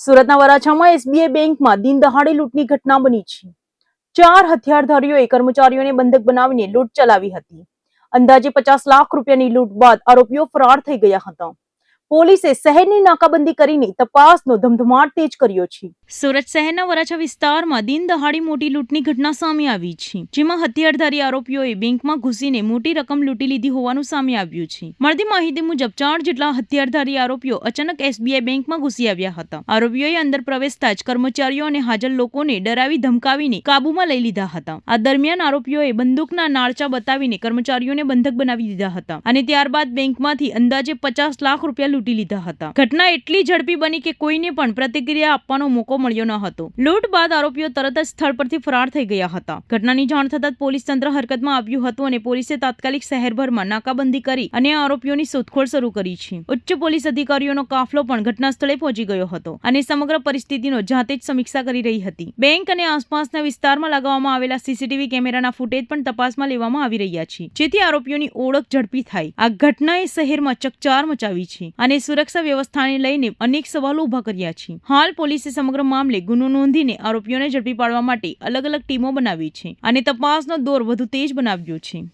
સુરતના વરાછામાં એસબીઆઈ બેંકમાં દિન દહાડે લૂંટની ઘટના બની છે। 4 હથિયારધારીઓએ કર્મચારીઓને બંધક બનાવીને લૂંટ ચલાવી હતી। અંદાજે 50 લાખ રૂપિયાની લૂંટ બાદ આરોપીઓ ફરાર થઈ ગયા હતા। પોલીસે શહેરની નાકાબંધી કરીને તપાસનો ધમધમાટ તેજ કર્યો છે। સુરત શહેરના વરાછા વિસ્તારમાં દિન દહાડે મોટી લૂંટની ઘટના સામે આવી છે, જેમાં હથિયારધારી આરોપીઓએ બેંકમાં ઘૂસીને મોટી રકમ લૂંટી લીધી હોવાનું સામે આવ્યું છે। મળતી માહિતી મુજબ 4 જેટલા હથિયારધારી આરોપીઓ અચાનક એસબીઆઈ બેંકમાં ઘૂસી આવ્યા હતા। આરોપીઓએ અંદર પ્રવેશતા જ કર્મચારીઓ અને હાજર લોકોને ડરાવી ધમકાવીને કાબુમાં લઈ લીધા હતા। આ દરમિયાન આરોપીઓએ બંદૂકના નાળચા બતાવીને કર્મચારીઓને બંધક બનાવી દીધા હતા અને ત્યારબાદ બેંકમાંથી અંદાજે 50 લાખ રૂપિયા લૂંટી લીધા હતા। ઘટના એટલી ઝડપી બની કે કોઈને પણ પ્રતિક્રિયા આપવાનો મોકો મળ્યો ન હતો। લૂંટ બાદ આરોપીઓ તરત જ સ્થળ પરથી ફરાર થઈ ગયા હતા। ઘટનાની જાણ થતાં પોલીસ તંત્ર હરકતમાં આવ્યું હતું અને પોલીસે તાત્કાલિક શહેરભરમાં નાકાબંધી કરી અને આરોપીઓની શોધખોળ શરૂ કરી છે। ઉચ્ચ પોલીસ અધિકારીઓનો કાફલો પણ ઘટના સ્થળે પહોંચી ગયો હતો અને સમગ્ર પરિસ્થિતિનો જાતે જ સમીક્ષા કરી રહી હતી। બેંક અને આસપાસના વિસ્તારમાં લગાવવામાં આવેલા સીસીટીવી કેમેરાના ફૂટેજ પણ તપાસમાં લેવામાં આવી રહ્યા છે, જેથી આરોપીઓની ઓળખ ઝડપી થાય। આ ઘટનાએ શહેરમાં ચકચાર મચાવી છે અને સુરક્ષા વ્યવસ્થાને લઈને અનેક સવાલો ઉભા કર્યા છે। હાલ પોલીસે સમગ્ર મામલે ગુનો નોંધીને આરોપીઓને ઝડપી પાડવા માટે અલગ અલગ ટીમો બનાવી છે અને તપાસનો દોર વધુ તેજ બનાવ્યો છે।